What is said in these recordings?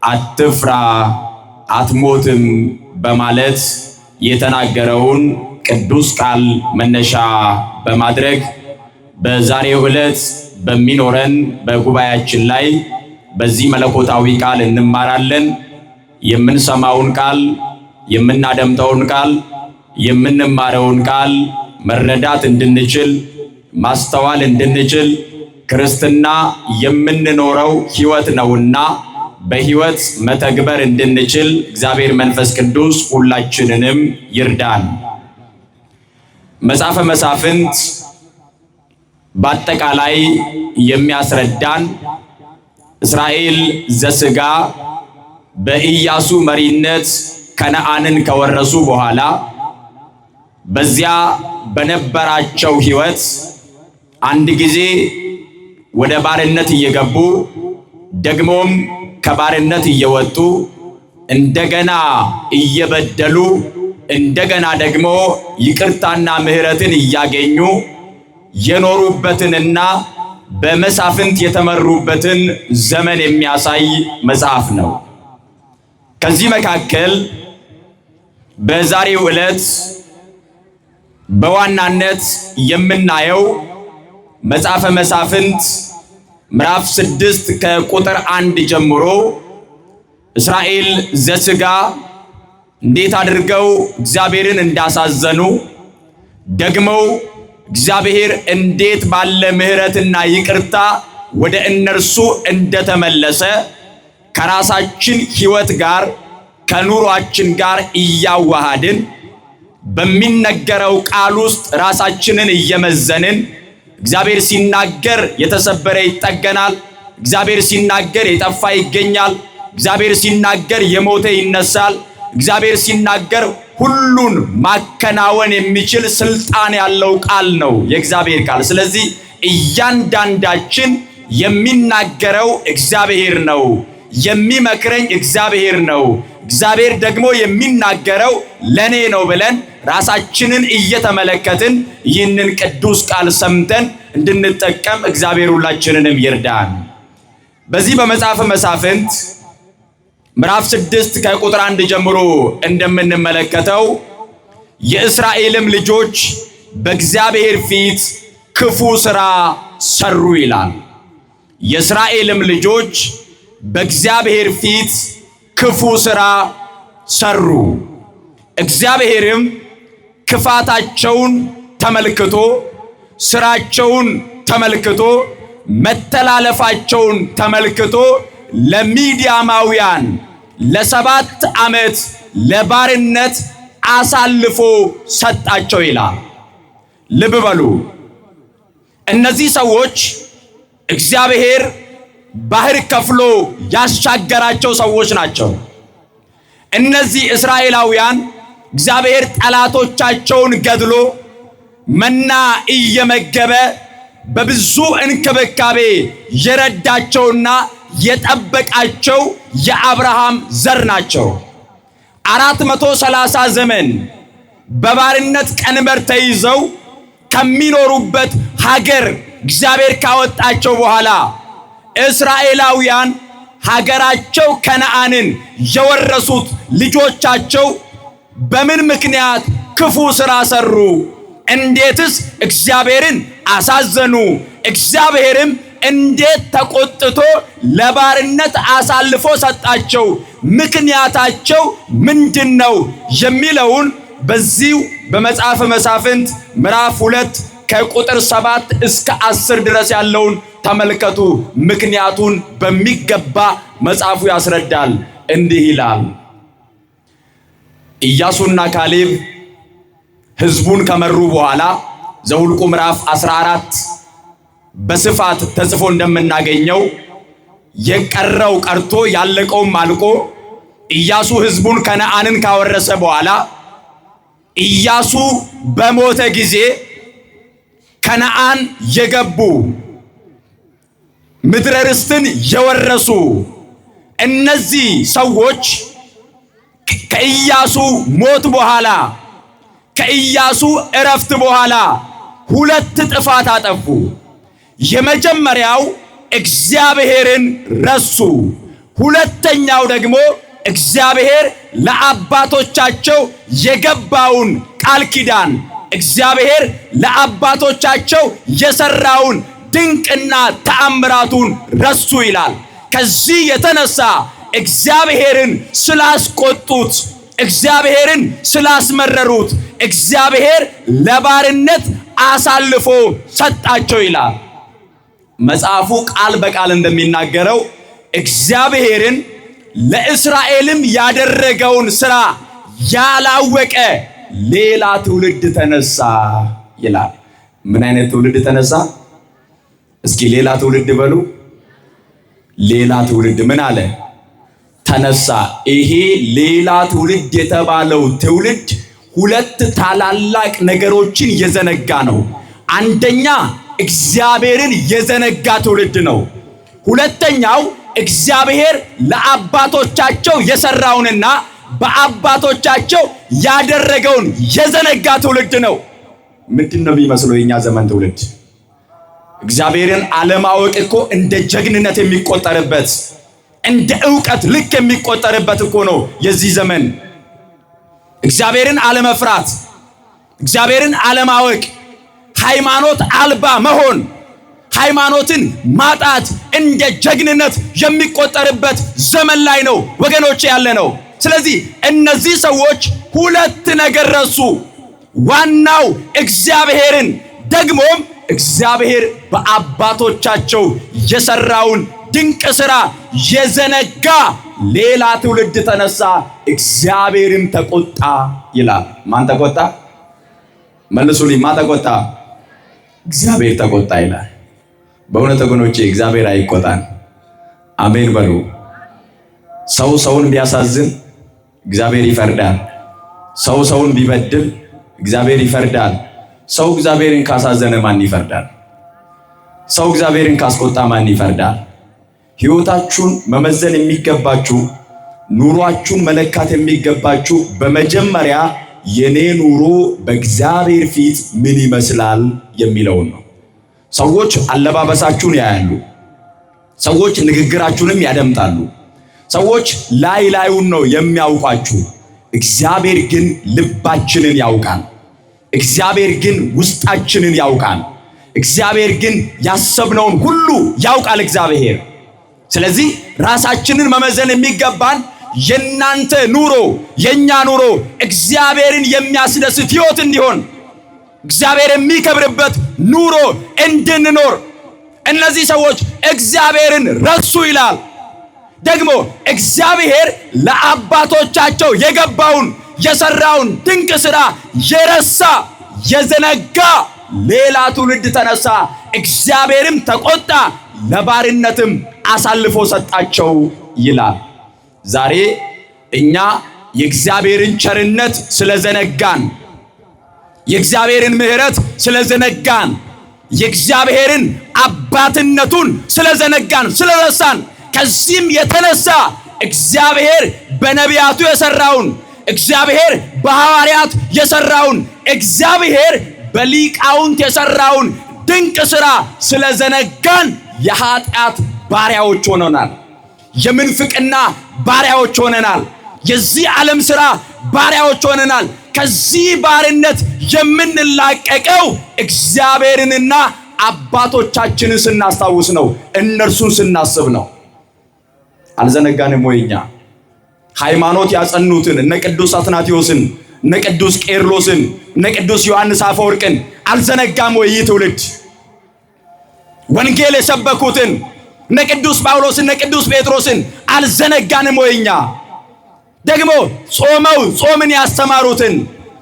አትፍራ አትሞትም በማለት የተናገረውን ቅዱስ ቃል መነሻ በማድረግ በዛሬው ዕለት በሚኖረን በጉባኤያችን ላይ በዚህ መለኮታዊ ቃል እንማራለን። የምንሰማውን ቃል፣ የምናደምጠውን ቃል፣ የምንማረውን ቃል መረዳት እንድንችል ማስተዋል እንድንችል ክርስትና የምንኖረው ሕይወት ነውና በሕይወት መተግበር እንድንችል እግዚአብሔር መንፈስ ቅዱስ ሁላችንንም ይርዳን። መጽሐፈ መሳፍንት በአጠቃላይ የሚያስረዳን እስራኤል ዘሥጋ በኢያሱ መሪነት ከነዓንን ከወረሱ በኋላ በዚያ በነበራቸው ሕይወት አንድ ጊዜ ወደ ባርነት እየገቡ ደግሞም ከባርነት እየወጡ እንደገና እየበደሉ እንደገና ደግሞ ይቅርታና ምሕረትን እያገኙ የኖሩበትንና በመሳፍንት የተመሩበትን ዘመን የሚያሳይ መጽሐፍ ነው። ከዚህ መካከል በዛሬው ዕለት በዋናነት የምናየው መጽሐፈ መሳፍንት ምዕራፍ 6 ከቁጥር 1 ጀምሮ እስራኤል ዘሥጋ እንዴት አድርገው እግዚአብሔርን እንዳሳዘኑ ደግመው እግዚአብሔር እንዴት ባለ ምሕረትና ይቅርታ ወደ እነርሱ እንደተመለሰ ከራሳችን ሕይወት ጋር ከኑሯችን ጋር እያዋሃድን በሚነገረው ቃል ውስጥ ራሳችንን እየመዘንን እግዚአብሔር ሲናገር የተሰበረ ይጠገናል፣ እግዚአብሔር ሲናገር የጠፋ ይገኛል፣ እግዚአብሔር ሲናገር የሞተ ይነሳል፣ እግዚአብሔር ሲናገር ሁሉን ማከናወን የሚችል ስልጣን ያለው ቃል ነው የእግዚአብሔር ቃል። ስለዚህ እያንዳንዳችን የሚናገረው እግዚአብሔር ነው፣ የሚመክረኝ እግዚአብሔር ነው፣ እግዚአብሔር ደግሞ የሚናገረው ለኔ ነው ብለን ራሳችንን እየተመለከትን ይህንን ቅዱስ ቃል ሰምተን እንድንጠቀም እግዚአብሔር ሁላችንንም ይርዳን። በዚህ በመጽሐፈ መሳፍንት ምዕራፍ 6 ከቁጥር 1 ጀምሮ እንደምንመለከተው የእስራኤልም ልጆች በእግዚአብሔር ፊት ክፉ ሥራ ሰሩ ይላል። የእስራኤልም ልጆች በእግዚአብሔር ፊት ክፉ ሥራ ሰሩ። እግዚአብሔርም ክፋታቸውን ተመልክቶ ሥራቸውን ተመልክቶ መተላለፋቸውን ተመልክቶ ለሚዲያማውያን ለ7 ዓመት ለባርነት አሳልፎ ሰጣቸው ይላል። ልብ በሉ፣ እነዚህ ሰዎች እግዚአብሔር ባህር ከፍሎ ያሻገራቸው ሰዎች ናቸው። እነዚህ እስራኤላውያን እግዚአብሔር ጠላቶቻቸውን ገድሎ መና እየመገበ በብዙ እንክብካቤ የረዳቸውና የጠበቃቸው የአብርሃም ዘር ናቸው። 430 ዘመን በባርነት ቀንበር ተይዘው ከሚኖሩበት ሀገር እግዚአብሔር ካወጣቸው በኋላ እስራኤላውያን ሀገራቸው ከነዓንን የወረሱት ልጆቻቸው በምን ምክንያት ክፉ ሥራ ሰሩ? እንዴትስ እግዚአብሔርን አሳዘኑ? እግዚአብሔርም እንዴት ተቆጥቶ ለባርነት አሳልፎ ሰጣቸው? ምክንያታቸው ምንድነው? የሚለውን በዚሁ በመጽሐፈ መሳፍንት ምዕራፍ 2 ከቁጥር 7 እስከ 10 ድረስ ያለውን ተመልከቱ። ምክንያቱን በሚገባ መጽሐፉ ያስረዳል። እንዲህ ይላል። ኢያሱና ካሌብ ሕዝቡን ከመሩ በኋላ ዘኍልቍ ምዕራፍ 14 በስፋት ተጽፎ እንደምናገኘው የቀረው ቀርቶ ያለቀውም አልቆ ኢያሱ ሕዝቡን ከነዓንን ካወረሰ በኋላ ኢያሱ በሞተ ጊዜ ከነዓን የገቡ ምድረ ርስትን የወረሱ እነዚህ ሰዎች ከኢያሱ ሞት በኋላ ከኢያሱ እረፍት በኋላ 2 ጥፋት አጠፉ። የመጀመሪያው እግዚአብሔርን ረሱ። ሁለተኛው ደግሞ እግዚአብሔር ለአባቶቻቸው የገባውን ቃል ኪዳን እግዚአብሔር ለአባቶቻቸው የሰራውን ድንቅና ተአምራቱን ረሱ ይላል። ከዚህ የተነሳ እግዚአብሔርን ስላስቆጡት፣ እግዚአብሔርን ስላስመረሩት እግዚአብሔር ለባርነት አሳልፎ ሰጣቸው ይላል። መጽሐፉ ቃል በቃል እንደሚናገረው እግዚአብሔርን ለእስራኤልም ያደረገውን ሥራ ያላወቀ ሌላ ትውልድ ተነሳ ይላል። ምን አይነት ትውልድ ተነሳ? እስኪ ሌላ ትውልድ በሉ። ሌላ ትውልድ ምን አለ? ተነሳ። ይሄ ሌላ ትውልድ የተባለው ትውልድ ሁለት ታላላቅ ነገሮችን የዘነጋ ነው። አንደኛ እግዚአብሔርን የዘነጋ ትውልድ ነው። ሁለተኛው እግዚአብሔር ለአባቶቻቸው የሰራውንና በአባቶቻቸው ያደረገውን የዘነጋ ትውልድ ነው። ምንድነው የሚመስለው የኛ ዘመን ትውልድ? እግዚአብሔርን አለማወቅ እኮ እንደ ጀግንነት የሚቆጠርበት እንደ ዕውቀት ልክ የሚቆጠርበት እኮ ነው የዚህ ዘመን። እግዚአብሔርን አለመፍራት፣ እግዚአብሔርን አለማወቅ፣ ሃይማኖት አልባ መሆን፣ ሃይማኖትን ማጣት እንደ ጀግንነት የሚቆጠርበት ዘመን ላይ ነው ወገኖች ያለ ነው። ስለዚህ እነዚህ ሰዎች ሁለት ነገር ረሱ። ዋናው እግዚአብሔርን፣ ደግሞም እግዚአብሔር በአባቶቻቸው የሰራውን ድንቅ ሥራ የዘነጋ ሌላ ትውልድ ተነሳ፣ እግዚአብሔርም ተቆጣ ይላል። ማን ተቆጣ? መልሱልኝ። ማን ተቆጣ? እግዚአብሔር ተቆጣ ይላል። በእውነት ወገኖቼ እግዚአብሔር አይቆጣን። አሜን በሉ። ሰው ሰውን ቢያሳዝን እግዚአብሔር ይፈርዳል። ሰው ሰውን ቢበድል እግዚአብሔር ይፈርዳል። ሰው እግዚአብሔርን ካሳዘነ ማን ይፈርዳል? ሰው እግዚአብሔርን ካስቆጣ ማን ይፈርዳል? ሕይወታችሁን መመዘን የሚገባችሁ፣ ኑሯችሁን መለካት የሚገባችሁ በመጀመሪያ የኔ ኑሮ በእግዚአብሔር ፊት ምን ይመስላል የሚለውን ነው። ሰዎች አለባበሳችሁን ያያሉ። ሰዎች ንግግራችሁንም ያደምጣሉ። ሰዎች ላይ ላዩን ነው የሚያውቋችሁ። እግዚአብሔር ግን ልባችንን ያውቃል። እግዚአብሔር ግን ውስጣችንን ያውቃል። እግዚአብሔር ግን ያሰብነውን ሁሉ ያውቃል እግዚአብሔር። ስለዚህ ራሳችንን መመዘን የሚገባን የናንተ ኑሮ የኛ ኑሮ እግዚአብሔርን የሚያስደስት ሕይወት እንዲሆን፣ እግዚአብሔር የሚከብርበት ኑሮ እንድንኖር። እነዚህ ሰዎች እግዚአብሔርን ረሱ ይላል። ደግሞ እግዚአብሔር ለአባቶቻቸው የገባውን የሰራውን ድንቅ ሥራ የረሳ የዘነጋ ሌላ ትውልድ ተነሳ፣ እግዚአብሔርም ተቆጣ፣ ለባርነትም አሳልፎ ሰጣቸው ይላል። ዛሬ እኛ የእግዚአብሔርን ቸርነት ስለዘነጋን፣ የእግዚአብሔርን ምሕረት ስለዘነጋን፣ የእግዚአብሔርን አባትነቱን ስለዘነጋን ስለረሳን፣ ከዚህም የተነሳ እግዚአብሔር በነቢያቱ የሰራውን፣ እግዚአብሔር በሐዋርያት የሰራውን፣ እግዚአብሔር በሊቃውንት የሰራውን ድንቅ ሥራ ስለዘነጋን የኃጢአት ባሪያዎች ሆነናል። የምንፍቅና ባሪያዎች ሆነናል። የዚህ ዓለም ሥራ ባሪያዎች ሆነናል። ከዚህ ባርነት የምንላቀቀው እግዚአብሔርንና አባቶቻችንን ስናስታውስ ነው፣ እነርሱን ስናስብ ነው። አልዘነጋንም ወይ? እኛ ሃይማኖት ያጸኑትን እነ ቅዱስ አትናቴዎስን፣ እነ ቅዱስ ቄርሎስን፣ እነ ቅዱስ ዮሐንስ አፈወርቅን አልዘነጋም ወይ? ይህ ትውልድ ወንጌል የሰበኩትን እነ ቅዱስ ጳውሎስን፣ እነ ቅዱስ ጴጥሮስን አልዘነጋንም ወይ? እኛ ደግሞ ጾመው ጾምን ያስተማሩትን፣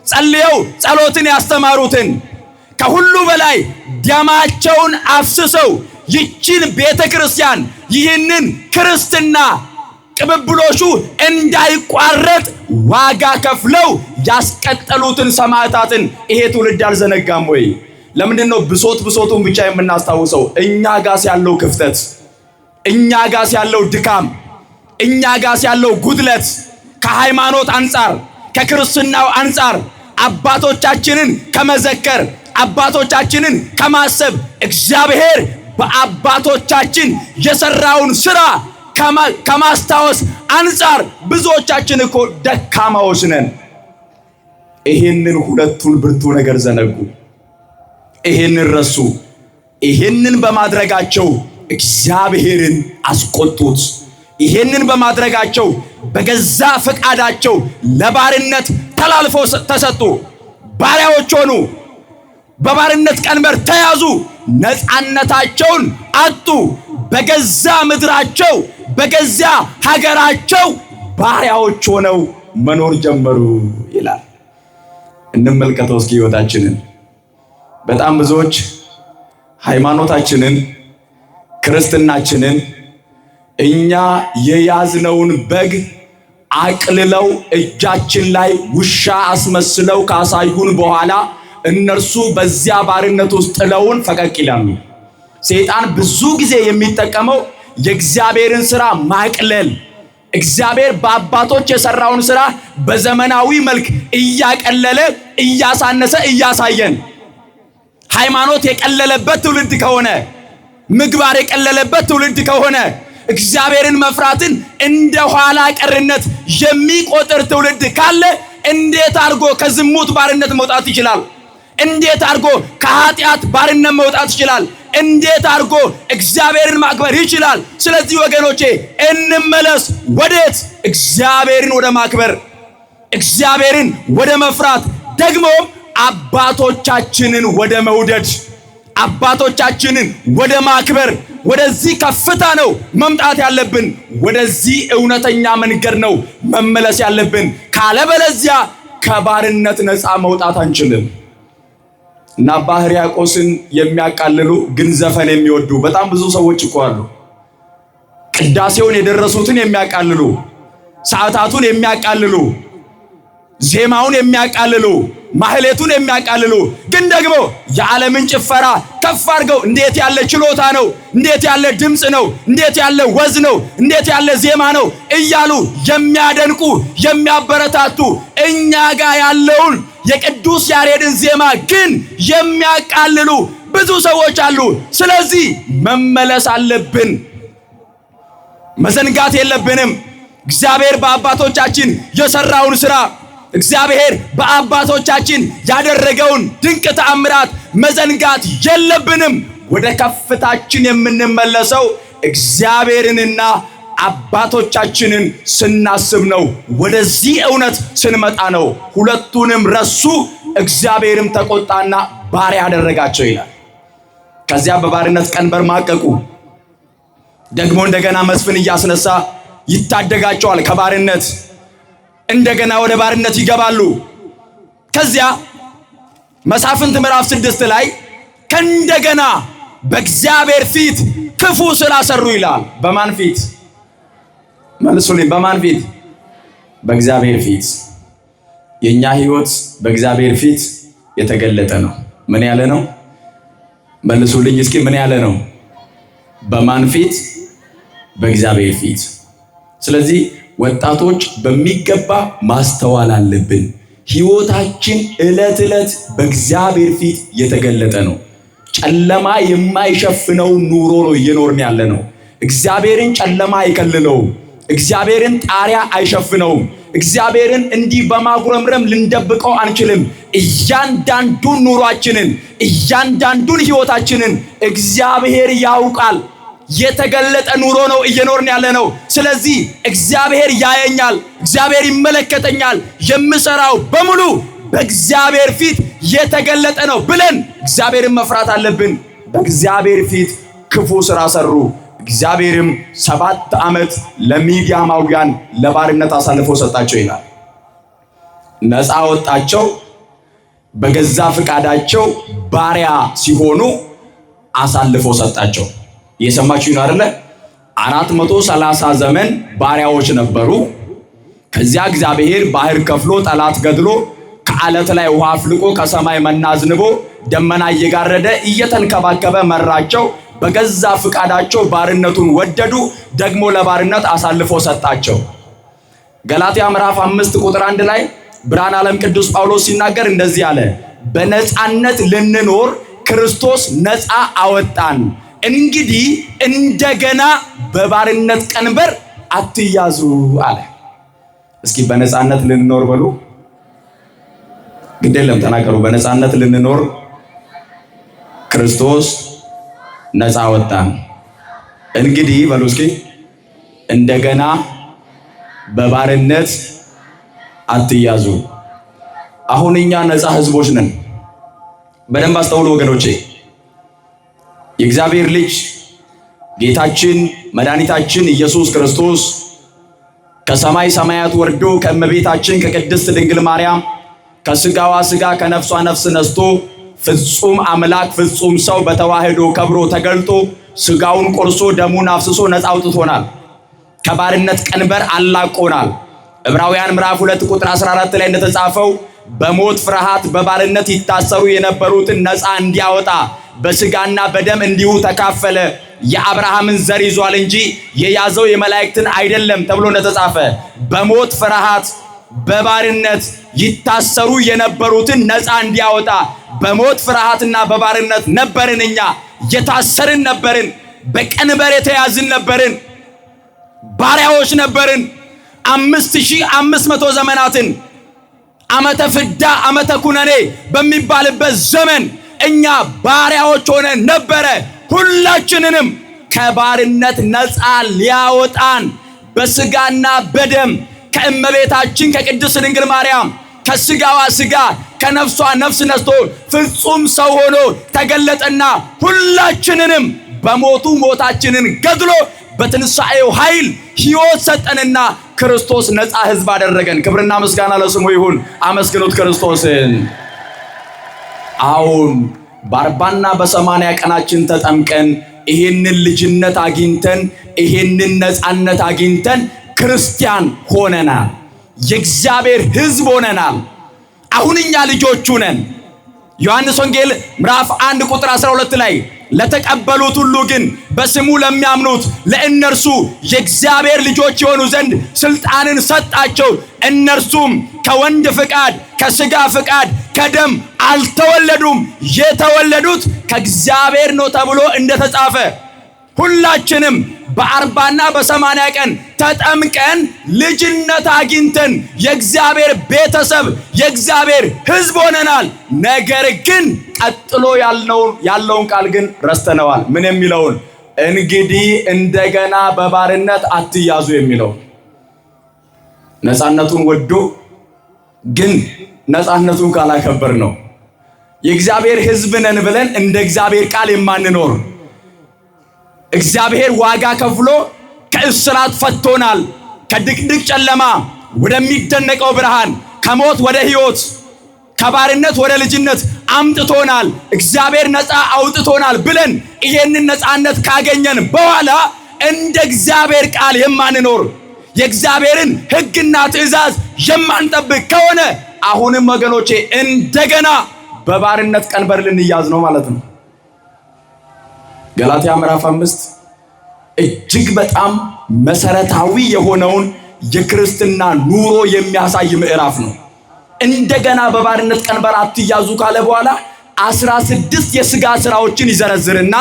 ጸልየው ጸሎትን ያስተማሩትን፣ ከሁሉ በላይ ደማቸውን አፍስሰው ይችን ቤተ ክርስቲያን ይህንን ክርስትና ቅብብሎሹ እንዳይቋረጥ ዋጋ ከፍለው ያስቀጠሉትን ሰማዕታትን ይሄ ትውልድ አልዘነጋም ወይ? ለምንድነው ብሶቱን ብቻ የምናስታውሰው? እኛ ጋስ ያለው ክፍተት፣ እኛ ጋስ ያለው ድካም፣ እኛ ጋስ ያለው ጉድለት ከሃይማኖት አንጻር ከክርስትናው አንጻር አባቶቻችንን ከመዘከር አባቶቻችንን ከማሰብ እግዚአብሔር በአባቶቻችን የሰራውን ሥራ ከማስታወስ አንፃር ብዙዎቻችን እኮ ደካማዎች ነን። ይሄንን ሁለቱን ብርቱ ነገር ዘነጉ። ይሄንን ረሱ። ይሄንን በማድረጋቸው እግዚአብሔርን አስቆጡት። ይሄንን በማድረጋቸው በገዛ ፈቃዳቸው ለባርነት ተላልፈው ተሰጡ። ባሪያዎች ሆኑ። በባርነት ቀንበር ተያዙ። ነፃነታቸውን አጡ። በገዛ ምድራቸው በገዛ ሀገራቸው ባሪያዎች ሆነው መኖር ጀመሩ ይላል። እንመልከተው እስኪ ሕይወታችንን። በጣም ብዙዎች ሃይማኖታችንን፣ ክርስትናችንን እኛ የያዝነውን በግ አቅልለው እጃችን ላይ ውሻ አስመስለው ካሳዩን በኋላ እነርሱ በዚያ ባርነት ውስጥ ጥለውን ፈቀቅ ይላሉ። ሰይጣን ብዙ ጊዜ የሚጠቀመው የእግዚአብሔርን ሥራ ማቅለል፣ እግዚአብሔር በአባቶች የሰራውን ሥራ በዘመናዊ መልክ እያቀለለ እያሳነሰ እያሳየን፣ ሃይማኖት የቀለለበት ትውልድ ከሆነ፣ ምግባር የቀለለበት ትውልድ ከሆነ፣ እግዚአብሔርን መፍራትን እንደ ኋላ ቀርነት የሚቆጥር ትውልድ ካለ እንዴት አድርጎ ከዝሙት ባርነት መውጣት ይችላል? እንዴት አድርጎ ከኃጢአት ባርነት መውጣት ይችላል? እንዴት አድርጎ እግዚአብሔርን ማክበር ይችላል? ስለዚህ ወገኖቼ እንመለስ። ወዴት? እግዚአብሔርን ወደ ማክበር፣ እግዚአብሔርን ወደ መፍራት፣ ደግሞ አባቶቻችንን ወደ መውደድ፣ አባቶቻችንን ወደ ማክበር። ወደዚህ ከፍታ ነው መምጣት ያለብን። ወደዚህ እውነተኛ መንገድ ነው መመለስ ያለብን። ካለበለዚያ ከባርነት ነፃ መውጣት አንችልም። እና አባ ሕርያቆስን የሚያቃልሉ ግን ዘፈን የሚወዱ በጣም ብዙ ሰዎች እኮ አሉ። ቅዳሴውን የደረሱትን የሚያቃልሉ፣ ሰዓታቱን የሚያቃልሉ፣ ዜማውን የሚያቃልሉ፣ ማህሌቱን የሚያቃልሉ፣ ግን ደግሞ የዓለምን ጭፈራ ከፍ አድርገው እንዴት ያለ ችሎታ ነው፣ እንዴት ያለ ድምፅ ነው፣ እንዴት ያለ ወዝ ነው፣ እንዴት ያለ ዜማ ነው እያሉ የሚያደንቁ የሚያበረታቱ፣ እኛ ጋር ያለውን የቅዱስ ያሬድን ዜማ ግን የሚያቃልሉ ብዙ ሰዎች አሉ። ስለዚህ መመለስ አለብን። መዘንጋት የለብንም። እግዚአብሔር በአባቶቻችን የሰራውን ሥራ፣ እግዚአብሔር በአባቶቻችን ያደረገውን ድንቅ ተአምራት መዘንጋት የለብንም። ወደ ከፍታችን የምንመለሰው እግዚአብሔርንና አባቶቻችንን ስናስብ ነው። ወደዚህ እውነት ስንመጣ ነው። ሁለቱንም ረሱ፣ እግዚአብሔርም ተቆጣና ባሪያ ያደረጋቸው ይላል። ከዚያ በባርነት ቀንበር ማቀቁ። ደግሞ እንደገና መስፍን እያስነሳ ይታደጋቸዋል ከባርነት። እንደገና ወደ ባርነት ይገባሉ። ከዚያ መሳፍንት ምዕራፍ 6 ላይ ከእንደገና በእግዚአብሔር ፊት ክፉ ሥራ ሰሩ ይላል። በማን ፊት? መልሱልኝ። በማን ፊት? በእግዚአብሔር ፊት። የኛ ሕይወት በእግዚአብሔር ፊት የተገለጠ ነው። ምን ያለ ነው? መልሱልኝ እስኪ። ምን ያለ ነው? በማን ፊት? በእግዚአብሔር ፊት። ስለዚህ ወጣቶች በሚገባ ማስተዋል አለብን። ሕይወታችን ዕለት ዕለት በእግዚአብሔር ፊት የተገለጠ ነው። ጨለማ የማይሸፍነው ኑሮ ነው እየኖርን ያለ ነው። እግዚአብሔርን ጨለማ አይከልለውም። እግዚአብሔርን ጣሪያ አይሸፍነውም። እግዚአብሔርን እንዲህ በማጉረምረም ልንደብቀው አንችልም። እያንዳንዱን ኑሯችንን፣ እያንዳንዱን ሕይወታችንን እግዚአብሔር ያውቃል። የተገለጠ ኑሮ ነው እየኖርን ያለ ነው። ስለዚህ እግዚአብሔር ያየኛል፣ እግዚአብሔር ይመለከተኛል፣ የምሰራው በሙሉ በእግዚአብሔር ፊት የተገለጠ ነው ብለን እግዚአብሔርን መፍራት አለብን። በእግዚአብሔር ፊት ክፉ ሥራ ሰሩ። እግዚአብሔርም 7 ዓመት ለሚዲያማውያን ለባርነት አሳልፎ ሰጣቸው ይላል። ነፃ ወጣቸው። በገዛ ፍቃዳቸው ባሪያ ሲሆኑ አሳልፎ ሰጣቸው። እየሰማችሁ ነው አይደለ? 430 ዘመን ባሪያዎች ነበሩ። ከዚያ እግዚአብሔር ባህር ከፍሎ ጠላት ገድሎ ከዓለት ላይ ውሃ አፍልቆ ከሰማይ መና አዝንቦ ደመና እየጋረደ እየተንከባከበ መራቸው። በገዛ ፍቃዳቸው ባርነቱን ወደዱ፣ ደግሞ ለባርነት አሳልፎ ሰጣቸው። ገላትያ ምዕራፍ 5 ቁጥር 1 ላይ ብርሃነ ዓለም ቅዱስ ጳውሎስ ሲናገር እንደዚህ አለ፣ በነፃነት ልንኖር ክርስቶስ ነፃ አወጣን፣ እንግዲህ እንደገና በባርነት ቀንበር አትያዙ አለ። እስኪ በነፃነት ልንኖር በሉ። ግድ የለም ተናገሩ። በነፃነት ልንኖር ክርስቶስ ነፃ ወጣን። እንግዲህ በሉ እስኪ እንደገና በባርነት አትያዙ። አሁን እኛ ነፃ ህዝቦች ነን። በደንብ አስተውሉ ወገኖቼ። የእግዚአብሔር ልጅ ጌታችን መድኃኒታችን ኢየሱስ ክርስቶስ ከሰማይ ሰማያት ወርዶ ከእመቤታችን ከቅድስት ድንግል ማርያም ከስጋዋ ስጋ ከነፍሷ ነፍስ ነስቶ ፍጹም አምላክ ፍጹም ሰው በተዋህዶ ከብሮ ተገልጦ ስጋውን ቆርሶ ደሙን አፍስሶ ነፃ አውጥቶናል። ከባርነት ቀንበር አላቆናል። ዕብራውያን ምዕራፍ 2 ቁጥር 14 ላይ እንደተጻፈው በሞት ፍርሃት በባርነት ይታሰሩ የነበሩትን ነፃ እንዲያወጣ በስጋና በደም እንዲሁ ተካፈለ። የአብርሃምን ዘር ይዟል እንጂ የያዘው የመላእክትን አይደለም ተብሎ እንደተጻፈ በሞት ፍርሃት በባርነት ይታሰሩ የነበሩትን ነፃ እንዲያወጣ። በሞት ፍርሃትና በባርነት ነበርን። እኛ የታሰርን ነበርን። በቀንበር የተያዝን ነበርን። ባሪያዎች ነበርን። 5500 ዘመናትን ዓመተ ፍዳ ዓመተ ኩነኔ በሚባልበት ዘመን እኛ ባሪያዎች ሆነን ነበረ። ሁላችንንም ከባርነት ነፃ ሊያወጣን በስጋና በደም ከእመቤታችን ከቅድስት ድንግል ማርያም ከስጋዋ ስጋ ከነፍሷ ነፍስ ነስቶ ፍጹም ሰው ሆኖ ተገለጠና ሁላችንንም በሞቱ ሞታችንን ገድሎ በትንሣኤው ኃይል ሕይወት ሰጠንና ክርስቶስ ነፃ ሕዝብ አደረገን። ክብርና ምስጋና ለስሙ ይሁን። አመስግኑት ክርስቶስን። አሁን በ40ና በ80 ቀናችን ተጠምቀን ይሄንን ልጅነት አግኝተን ይሄንን ነፃነት አግኝተን ክርስቲያን ሆነናል። የእግዚአብሔር ሕዝብ ሆነናል። አሁን እኛ ልጆቹ ነን። ዮሐንስ ወንጌል ምዕራፍ 1 ቁጥር 12 ላይ ለተቀበሉት ሁሉ ግን በስሙ ለሚያምኑት ለእነርሱ የእግዚአብሔር ልጆች የሆኑ ዘንድ ስልጣንን ሰጣቸው። እነርሱም ከወንድ ፍቃድ ከስጋ ፍቃድ ከደም አልተወለዱም፣ የተወለዱት ከእግዚአብሔር ነው ተብሎ እንደተጻፈ ሁላችንም በ40ና በ80 ቀን ተጠምቀን ልጅነት አግኝተን የእግዚአብሔር ቤተሰብ የእግዚአብሔር ሕዝብ ሆነናል። ነገር ግን ቀጥሎ ያለውን ቃል ግን ረስተነዋል። ምን የሚለውን? እንግዲህ እንደገና በባርነት አትያዙ የሚለውን። ነፃነቱን ወዶ ግን ነፃነቱን ካላከበር ነው የእግዚአብሔር ሕዝብ ነን ብለን እንደ እግዚአብሔር ቃል የማንኖር እግዚአብሔር ዋጋ ከፍሎ ከእስራት ፈቶናል። ከድቅድቅ ጨለማ ወደሚደነቀው ብርሃን፣ ከሞት ወደ ሕይወት፣ ከባርነት ወደ ልጅነት አምጥቶናል። እግዚአብሔር ነፃ አውጥቶናል ብለን ይሄንን ነፃነት ካገኘን በኋላ እንደ እግዚአብሔር ቃል የማንኖር የእግዚአብሔርን ሕግና ትእዛዝ የማንጠብቅ ከሆነ አሁንም ወገኖቼ እንደገና በባርነት ቀንበር ልንያዝ ነው ማለት ነው። ገላትያ ምዕራፍ 5 እጅግ በጣም መሰረታዊ የሆነውን የክርስትና ኑሮ የሚያሳይ ምዕራፍ ነው። እንደገና በባርነት ቀንበር አትያዙ ካለ በኋላ 16 የሥጋ ሥራዎችን ይዘረዝርና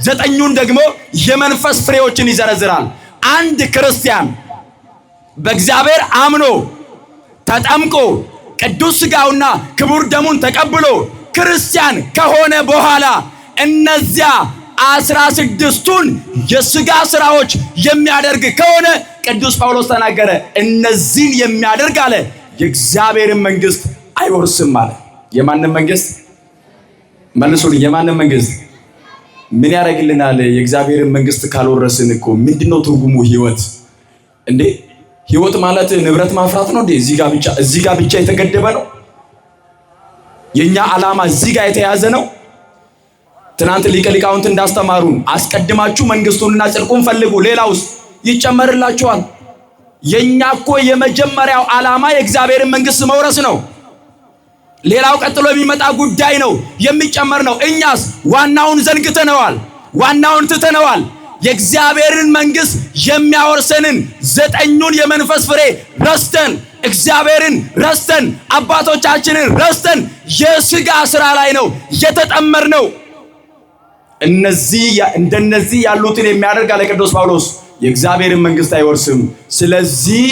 9ኙን ደግሞ የመንፈስ ፍሬዎችን ይዘረዝራል። አንድ ክርስቲያን በእግዚአብሔር አምኖ ተጠምቆ ቅዱስ ሥጋውና ክቡር ደሙን ተቀብሎ ክርስቲያን ከሆነ በኋላ እነዚያ 16ቱን የሥጋ ሥራዎች የሚያደርግ ከሆነ ቅዱስ ጳውሎስ ተናገረ፣ እነዚህን የሚያደርግ አለ የእግዚአብሔርን መንግሥት አይወርስም አለ። የማንም መንግሥት? መልሱልኝ። የማንም መንግሥት? ምን ያደርግልናል? የእግዚአብሔርን መንግሥት ካልወረስን እኮ ምንድነው ትርጉሙ? ሕይወት እንዴ? ሕይወት ማለት ንብረት ማፍራት ነው እንዴ? እዚህ ጋር ብቻ የተገደበ ነው? የኛ ዓላማ እዚህ ጋር የተያዘ ነው? ትናንት ሊቀ ሊቃውንት እንዳስተማሩን አስቀድማችሁ መንግሥቱንና ጽድቁን ፈልጉ ሌላውስ ይጨመርላችኋል። የኛ እኮ የመጀመሪያው ዓላማ የእግዚአብሔርን መንግሥት መውረስ ነው። ሌላው ቀጥሎ የሚመጣ ጉዳይ ነው፣ የሚጨመር ነው። እኛስ ዋናውን ዘንግተነዋል፣ ዋናውን ትተነዋል። የእግዚአብሔርን መንግሥት የሚያወርሰንን 9ኙን የመንፈስ ፍሬ ረስተን እግዚአብሔርን ረስተን አባቶቻችንን ረስተን የሥጋ ሥራ ላይ ነው የተጠመርነው። እንደነዚህ ያሉትን የሚያደርግ አለ ቅዱስ ጳውሎስ የእግዚአብሔርን መንግስት አይወርስም። ስለዚህ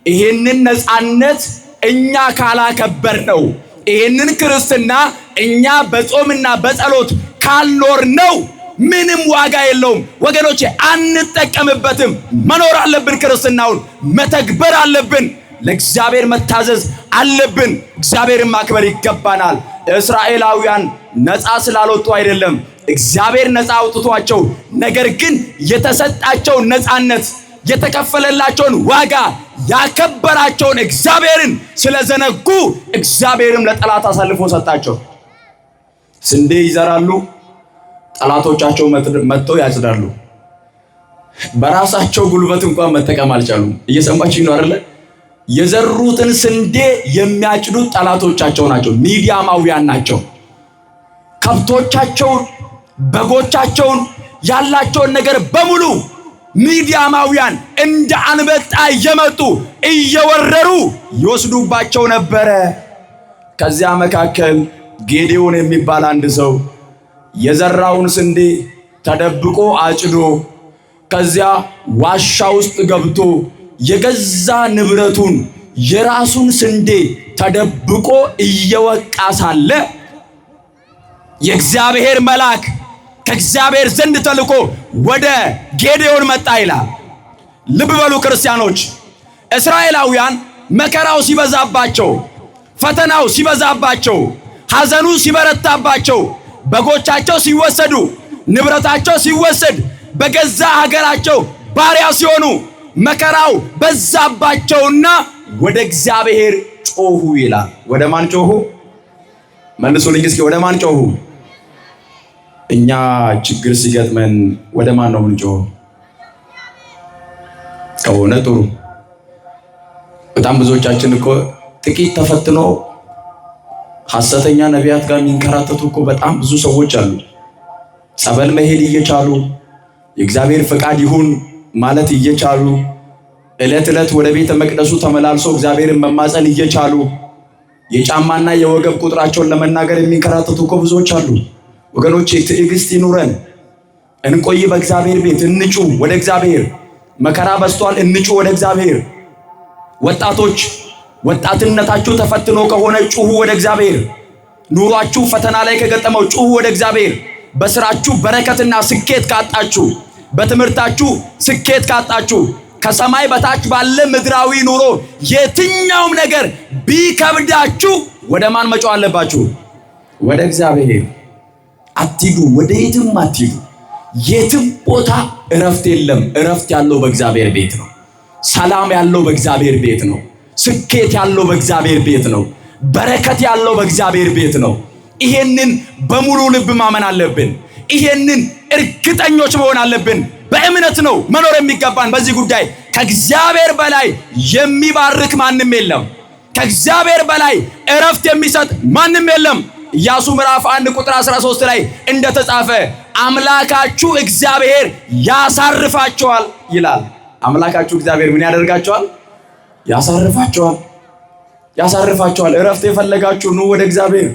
ይሄንን ነፃነት እኛ ካላከበር ነው፣ ይሄንን ክርስትና እኛ በጾምና በጸሎት ካልኖር ነው ምንም ዋጋ የለውም ወገኖቼ፣ አንጠቀምበትም። መኖር አለብን፣ ክርስትናውን መተግበር አለብን፣ ለእግዚአብሔር መታዘዝ አለብን፣ እግዚአብሔርን ማክበር ይገባናል። እስራኤላውያን ነፃ ስላልወጡ አይደለም እግዚአብሔር ነፃ አውጥቷቸው፣ ነገር ግን የተሰጣቸው ነፃነት የተከፈለላቸውን ዋጋ ያከበራቸውን እግዚአብሔርን ስለዘነጉ እግዚአብሔርም ለጠላት አሳልፎ ሰጣቸው። ስንዴ ይዘራሉ፣ ጠላቶቻቸው መጥተው ያጭዳሉ። በራሳቸው ጉልበት እንኳን መጠቀም አልቻሉም። እየሰማችሁ ነው አይደል? የዘሩትን ስንዴ የሚያጭዱት ጠላቶቻቸው ናቸው፣ ሚዲያማውያን ናቸው። ከብቶቻቸውን፣ በጎቻቸውን፣ ያላቸውን ነገር በሙሉ ሚዲያማውያን እንደ አንበጣ እየመጡ እየወረሩ ይወስዱባቸው ነበረ። ከዚያ መካከል ጌዴዎን የሚባል አንድ ሰው የዘራውን ስንዴ ተደብቆ አጭዶ ከዚያ ዋሻ ውስጥ ገብቶ የገዛ ንብረቱን የራሱን ስንዴ ተደብቆ እየወቃ ሳለ የእግዚአብሔር መልአክ ከእግዚአብሔር ዘንድ ተልኮ ወደ ጌዴዎን መጣ ይላል። ልብ በሉ ክርስቲያኖች፣ እስራኤላውያን መከራው ሲበዛባቸው፣ ፈተናው ሲበዛባቸው፣ ሐዘኑ ሲበረታባቸው፣ በጎቻቸው ሲወሰዱ፣ ንብረታቸው ሲወሰድ፣ በገዛ ሀገራቸው ባሪያ ሲሆኑ፣ መከራው በዛባቸውና ወደ እግዚአብሔር ጮሁ ይላል። ወደ ማን ጮሁ? መልሱልኝ እስኪ፣ ወደ ማን ጮሁ? እኛ ችግር ሲገጥመን ወደ ማን ነው የምንጮኸው? ከሆነ ጥሩ። በጣም ብዙዎቻችን እኮ ጥቂት ተፈትኖ ሐሰተኛ ነቢያት ጋር የሚንከራተቱ እኮ በጣም ብዙ ሰዎች አሉ። ጸበል መሄድ እየቻሉ የእግዚአብሔር ፈቃድ ይሁን ማለት እየቻሉ ዕለት ዕለት ወደ ቤተ መቅደሱ ተመላልሶ እግዚአብሔርን መማፀን እየቻሉ የጫማና የወገብ ቁጥራቸውን ለመናገር የሚንከራተቱ እኮ ብዙዎች አሉ። ወገኖቼ ትዕግስት ይኑረን፣ እንቆይ በእግዚአብሔር ቤት፣ እንጩ ወደ እግዚአብሔር። መከራ በዝቷል፣ እንጩ ወደ እግዚአብሔር። ወጣቶች ወጣትነታችሁ ተፈትኖ ከሆነ ጩሁ ወደ እግዚአብሔር። ኑሯችሁ ፈተና ላይ ከገጠመው ጩሁ ወደ እግዚአብሔር። በስራችሁ በረከትና ስኬት ካጣችሁ፣ በትምህርታችሁ ስኬት ካጣችሁ፣ ከሰማይ በታች ባለ ምድራዊ ኑሮ የትኛውም ነገር ቢከብዳችሁ ወደ ማን መጮህ አለባችሁ? ወደ እግዚአብሔር። አትሂዱ፣ ወደ የትም አትሂዱ። የትም ቦታ እረፍት የለም። እረፍት ያለው በእግዚአብሔር ቤት ነው። ሰላም ያለው በእግዚአብሔር ቤት ነው። ስኬት ያለው በእግዚአብሔር ቤት ነው። በረከት ያለው በእግዚአብሔር ቤት ነው። ይሄንን በሙሉ ልብ ማመን አለብን። ይሄንን እርግጠኞች መሆን አለብን። በእምነት ነው መኖር የሚገባን። በዚህ ጉዳይ ከእግዚአብሔር በላይ የሚባርክ ማንም የለም። ከእግዚአብሔር በላይ እረፍት የሚሰጥ ማንም የለም። ኢያሱ ምዕራፍ 1 ቁጥር 13 ላይ እንደተጻፈ አምላካችሁ እግዚአብሔር ያሳርፋቸዋል ይላል። አምላካችሁ እግዚአብሔር ምን ያደርጋቸዋል? ያሳርፋቸዋል። ያሳርፋቸዋል። እረፍት የፈለጋችሁ ኑ ወደ እግዚአብሔር።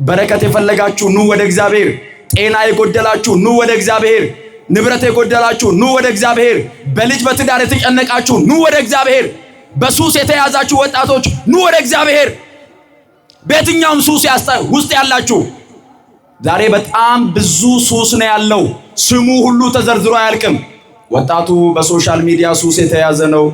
በረከት የፈለጋችሁ ኑ ወደ እግዚአብሔር። ጤና የጎደላችሁ ኑ ወደ እግዚአብሔር። ንብረት የጎደላችሁ ኑ ወደ እግዚአብሔር። በልጅ በትዳር የተጨነቃችሁ ኑ ወደ እግዚአብሔር። በሱስ የተያዛችሁ ወጣቶች ኑ ወደ እግዚአብሔር። በየትኛውም ሱስ ውስጥ ያላችሁ ዛሬ በጣም ብዙ ሱስ ነው ያለው። ስሙ ሁሉ ተዘርዝሮ አያልቅም። ወጣቱ በሶሻል ሚዲያ ሱስ የተያዘ ነው።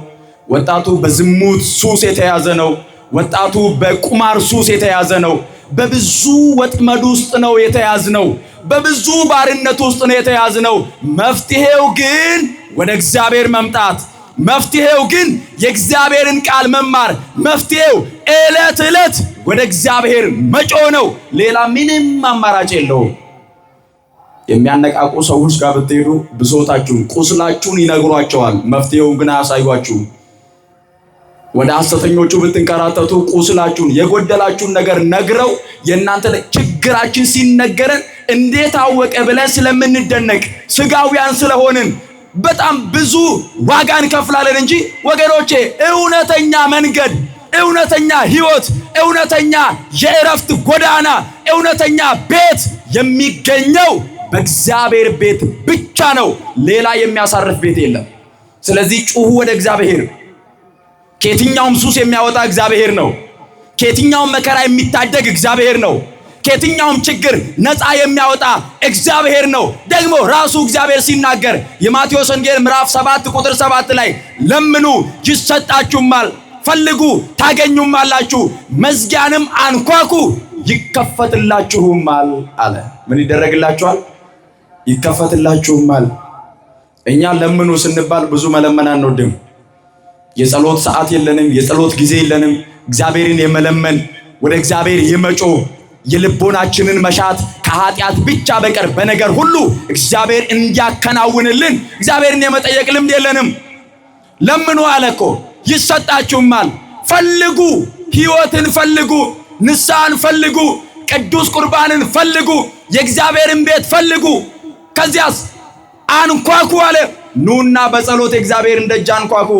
ወጣቱ በዝሙት ሱስ የተያዘ ነው። ወጣቱ በቁማር ሱስ የተያዘ ነው። በብዙ ወጥመድ ውስጥ ነው የተያዝነው። በብዙ ባርነት ውስጥ ነው የተያዝነው። መፍትሄው ግን ወደ እግዚአብሔር መምጣት፣ መፍትሄው ግን የእግዚአብሔርን ቃል መማር፣ መፍትሄው ዕለት ዕለት ወደ እግዚአብሔር መጮህ ነው። ሌላ ምንም አማራጭ የለውም። የሚያነቃቁ ሰዎች ጋር ብትሄዱ ብሶታችሁን፣ ቁስላችሁን ይነግሯቸዋል። መፍትሄውን ግን አያሳዩአችሁም። ወደ ሐሰተኞቹ ብትንከራተቱ ቁስላችሁን፣ የጎደላችሁን ነገር ነግረው የእናንተ ችግራችን ሲነገረን እንዴት አወቀ ብለን ስለምንደነቅ ስጋውያን ስለሆንን በጣም ብዙ ዋጋ እንከፍላለን እንጂ ወገኖቼ እውነተኛ መንገድ፣ እውነተኛ ሕይወት፣ እውነተኛ የእረፍት ጎዳና፣ እውነተኛ ቤት የሚገኘው በእግዚአብሔር ቤት ብቻ ነው። ሌላ የሚያሳርፍ ቤት የለም። ስለዚህ ጩሁ ወደ እግዚአብሔር። ከየትኛውም ሱስ የሚያወጣ እግዚአብሔር ነው። ከየትኛውም መከራ የሚታደግ እግዚአብሔር ነው። ከየትኛውም ችግር ነፃ የሚያወጣ እግዚአብሔር ነው። ደግሞ ራሱ እግዚአብሔር ሲናገር የማቴዎስ ወንጌል ምዕራፍ 7 ቁጥር 7 ላይ ለምኑ ይሰጣችሁማል፣ ፈልጉ ታገኙማላችሁ፣ መዝጊያንም አንኳኩ ይከፈትላችሁማል አለ። ምን ይደረግላችኋል? ይከፈትላችሁማል። እኛ ለምኑ ስንባል ብዙ መለመን አንወድም። የጸሎት ሰዓት የለንም፣ የጸሎት ጊዜ የለንም። እግዚአብሔርን የመለመን ወደ እግዚአብሔር የመጮ የልቦናችንን መሻት ከኃጢአት ብቻ በቀር በነገር ሁሉ እግዚአብሔር እንዲያከናውንልን እግዚአብሔርን የመጠየቅ ልምድ የለንም። ለምኑ አለኮ ይሰጣችሁማል። ፈልጉ፣ ሕይወትን ፈልጉ፣ ንስሐን ፈልጉ፣ ቅዱስ ቁርባንን ፈልጉ፣ የእግዚአብሔርን ቤት ፈልጉ። ከዚያስ አንኳኩ አለ። ኑና በጸሎት የእግዚአብሔርን ደጅ አንኳኩ።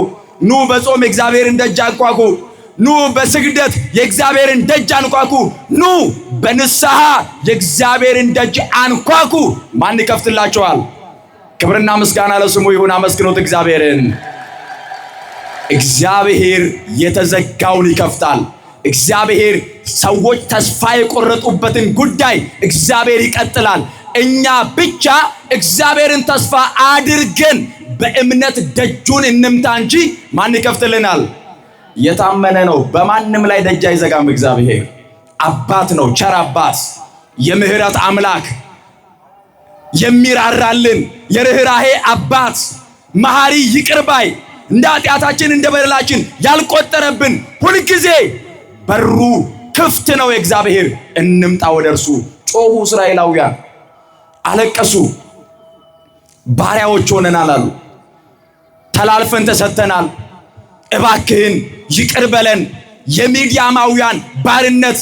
ኑ በጾም የእግዚአብሔርን ደጅ አንኳኩ። ኑ በስግደት የእግዚአብሔርን ደጅ አንኳኩ። ኑ በንስሐ የእግዚአብሔርን ደጅ አንኳኩ። ማን ይከፍትላችኋል? ክብርና ምስጋና ለስሙ ይሁን። አመስግኑት እግዚአብሔርን። እግዚአብሔር የተዘጋውን ይከፍታል። እግዚአብሔር ሰዎች ተስፋ የቆረጡበትን ጉዳይ እግዚአብሔር ይቀጥላል። እኛ ብቻ እግዚአብሔርን ተስፋ አድርገን በእምነት ደጁን እንምታ እንጂ ማን ይከፍትልናል? የታመነ ነው። በማንም ላይ ደጅ አይዘጋም። እግዚአብሔር አባት ነው፣ ቸር አባት፣ የምህረት አምላክ፣ የሚራራልን የርህራሄ አባት፣ መሐሪ ይቅር ባይ፣ እንደ ኃጢአታችን እንደ በደላችን ያልቆጠረብን፣ ሁልጊዜ በሩ ክፍት ነው የእግዚአብሔር። እንምጣ ወደ እርሱ። ጮሁ እስራኤላውያን፣ አለቀሱ። ባሪያዎች ሆነናል አሉ። ተላልፈን ተሰጥተናል። እባክህን ይቅር በለን። የሚዲያማውያን ባርነት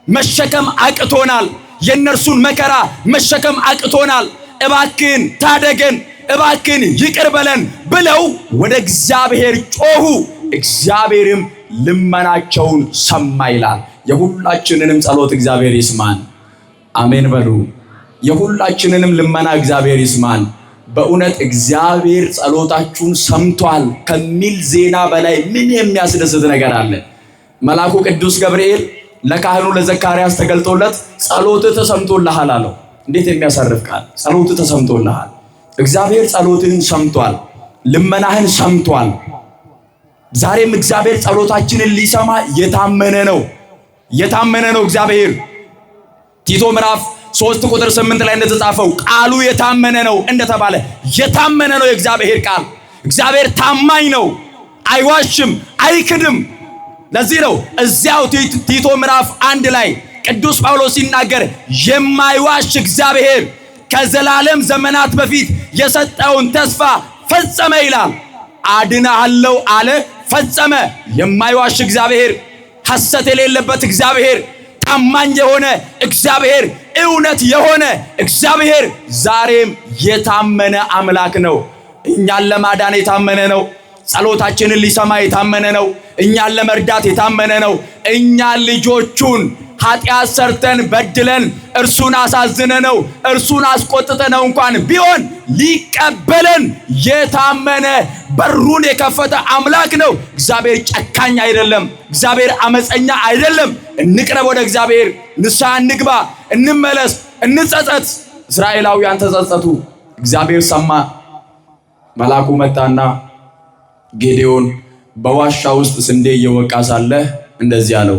መሸከም አቅቶናል። የእነርሱን መከራ መሸከም አቅቶናል። እባክህን ታደገን፣ እባክህን ይቅር በለን ብለው ወደ እግዚአብሔር ጮሁ። እግዚአብሔርም ልመናቸውን ሰማ ይላል። የሁላችንንም ጸሎት እግዚአብሔር ይስማን። አሜን በሉ። የሁላችንንም ልመና እግዚአብሔር ይስማን። በእውነት እግዚአብሔር ጸሎታችሁን ሰምቷል ከሚል ዜና በላይ ምን የሚያስደስት ነገር አለ? መልአኩ ቅዱስ ገብርኤል ለካህኑ ለዘካርያስ ተገልጦለት ጸሎትህ ተሰምቶልሃል አለው። እንዴት የሚያሳርፍ ቃል! ጸሎትህ ተሰምቶልሃል። እግዚአብሔር ጸሎትህን ሰምቷል፣ ልመናህን ሰምቷል። ዛሬም እግዚአብሔር ጸሎታችንን ሊሰማ የታመነ ነው። የታመነ ነው እግዚአብሔር። ቲቶ ምዕራፍ 3 ቁጥር 8 ላይ እንደተጻፈው ቃሉ የታመነ ነው እንደተባለ የታመነ ነው የእግዚአብሔር ቃል። እግዚአብሔር ታማኝ ነው፣ አይዋሽም፣ አይክድም። ለዚህ ነው እዚያው ቲቶ ምዕራፍ 1 ላይ ቅዱስ ጳውሎስ ሲናገር የማይዋሽ እግዚአብሔር ከዘላለም ዘመናት በፊት የሰጠውን ተስፋ ፈጸመ ይላል። አድናለሁ አለ፣ ፈጸመ። የማይዋሽ እግዚአብሔር፣ ሐሰት የሌለበት እግዚአብሔር፣ ታማኝ የሆነ እግዚአብሔር፣ እውነት የሆነ እግዚአብሔር ዛሬም የታመነ አምላክ ነው። እኛን ለማዳን የታመነ ነው። ጸሎታችንን ሊሰማ የታመነ ነው። እኛን ለመርዳት የታመነ ነው። እኛን ልጆቹን ኃጢአት ሰርተን በድለን እርሱን አሳዝነነው እርሱን አስቆጥተነው እንኳን ቢሆን ሊቀበለን የታመነ በሩን የከፈተ አምላክ ነው። እግዚአብሔር ጨካኝ አይደለም። እግዚአብሔር አመፀኛ አይደለም። እንቅረብ ወደ እግዚአብሔር፣ ንስሐ እንግባ፣ እንመለስ፣ እንጸጸት። እስራኤላውያን ተጸጸቱ፣ እግዚአብሔር ሰማ። መልአኩ መጣና ጌዴዎን በዋሻ ውስጥ ስንዴ እየወቃ ሳለ እንደዚህ አለው፣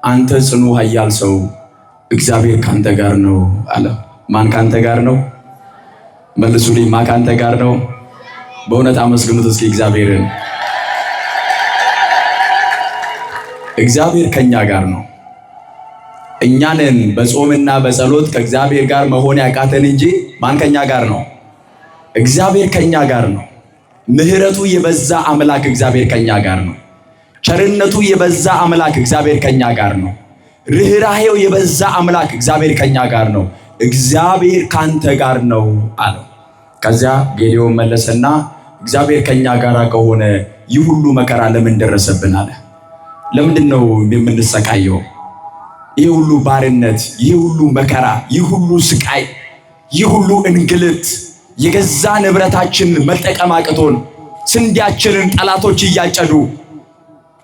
አንተ ጽኑ ኃያል ሰው እግዚአብሔር ካንተ ጋር ነው አለ። ማን ካንተ ጋር ነው? መልሱልኝ። ማን ካንተ ጋር ነው? በእውነት አመስግኑት እስኪ እግዚአብሔርን። እግዚአብሔር ከኛ ጋር ነው። እኛንን በጾምና በጸሎት ከእግዚአብሔር ጋር መሆን ያቃተን እንጂ ማን ከኛ ጋር ነው? እግዚአብሔር ከኛ ጋር ነው። ምህረቱ የበዛ አምላክ እግዚአብሔር ከኛ ጋር ነው። ቸርነቱ የበዛ አምላክ እግዚአብሔር ከኛ ጋር ነው። ርህራሄው የበዛ አምላክ እግዚአብሔር ከኛ ጋር ነው። እግዚአብሔር ካንተ ጋር ነው አለው። ከዚያ ጌዴዎን መለሰና እግዚአብሔር ከኛ ጋር ከሆነ ይህ ሁሉ መከራ ለምን ደረሰብን አለ። ለምንድን ነው የምንሰቃየው? ይህ ሁሉ ባርነት፣ ይህ ሁሉ መከራ፣ ይህ ሁሉ ስቃይ ይህ ሁሉ እንግልት የገዛ ንብረታችን መጠቀም አቅቶን ስንዴያችንን ጠላቶች እያጨዱ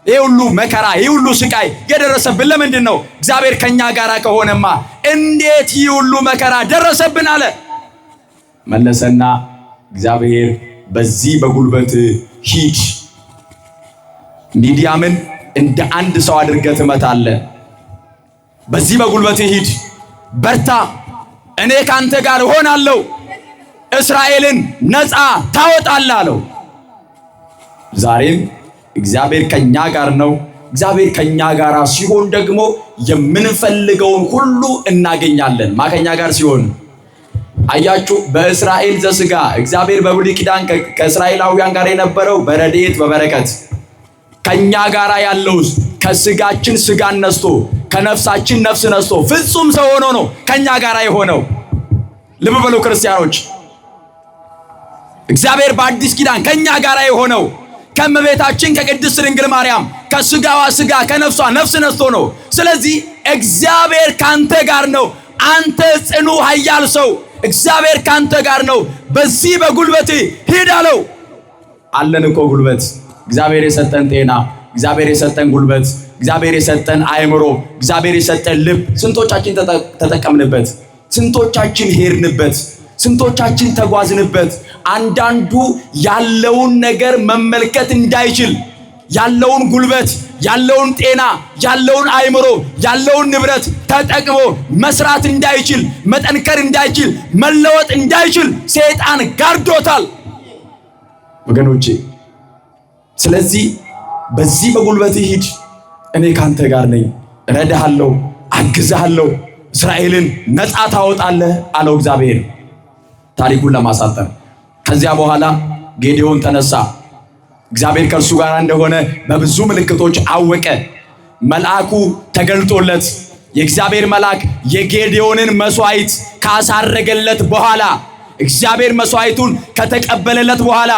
ይህ ሁሉ መከራ ይህ ሁሉ ስቃይ የደረሰብን ለምንድን ነው? እግዚአብሔር ከኛ ጋር ከሆነማ እንዴት ይህ ሁሉ መከራ ደረሰብን አለ። መለሰና እግዚአብሔር በዚህ በጉልበት ሂድ፣ ሚዲያምን እንደ አንድ ሰው አድርገህ ትመታለህ። በዚህ በጉልበት ሂድ፣ በርታ፣ እኔ ካንተ ጋር እሆናለሁ፣ እስራኤልን ነፃ ታወጣለህ አለው። ዛሬም እግዚአብሔር ከኛ ጋር ነው። እግዚአብሔር ከኛ ጋር ሲሆን ደግሞ የምንፈልገውን ሁሉ እናገኛለን። ማከኛ ጋር ሲሆን አያችሁ፣ በእስራኤል ዘሥጋ እግዚአብሔር በብሉይ ኪዳን ከእስራኤላውያን ጋር የነበረው በረድኤት በበረከት ከኛ ጋር ያለው ከስጋችን ስጋን ነስቶ ከነፍሳችን ነፍስ ነስቶ ፍጹም ሰው ሆኖ ነው ከኛ ጋር የሆነው። ልብ በሉ ክርስቲያኖች፣ እግዚአብሔር በአዲስ ኪዳን ከኛ ጋር የሆነው ከእመቤታችን ከቅድስት ድንግል ማርያም ከስጋዋ ስጋ ከነፍሷ ነፍስ ነስቶ ነው። ስለዚህ እግዚአብሔር ካንተ ጋር ነው። አንተ ጽኑ ኃያል ሰው፣ እግዚአብሔር ካንተ ጋር ነው። በዚህ በጉልበት ሂድ አለው። አለን እኮ ጉልበት፣ እግዚአብሔር የሰጠን ጤና፣ እግዚአብሔር የሰጠን ጉልበት፣ እግዚአብሔር የሰጠን አእምሮ፣ እግዚአብሔር የሰጠን ልብ። ስንቶቻችን ተጠቀምንበት? ስንቶቻችን ሄድንበት? ስንቶቻችን ተጓዝንበት? አንዳንዱ ያለውን ነገር መመልከት እንዳይችል ያለውን ጉልበት፣ ያለውን ጤና፣ ያለውን አእምሮ፣ ያለውን ንብረት ተጠቅሞ መስራት እንዳይችል፣ መጠንከር እንዳይችል፣ መለወጥ እንዳይችል ሰይጣን ጋርዶታል ወገኖቼ። ስለዚህ በዚህ በጉልበት ሂድ፣ እኔ ካንተ ጋር ነኝ፣ እረዳሃለሁ፣ አግዛሃለሁ፣ እስራኤልን ነፃ ታወጣለህ አለው እግዚአብሔር ታሪኩን ለማሳጠር። ከዚያ በኋላ ጌዴዎን ተነሳ። እግዚአብሔር ከእርሱ ጋር እንደሆነ በብዙ ምልክቶች አወቀ። መልአኩ ተገልጦለት የእግዚአብሔር መልአክ የጌዴዎንን መስዋዕት ካሳረገለት በኋላ እግዚአብሔር መስዋዕቱን ከተቀበለለት በኋላ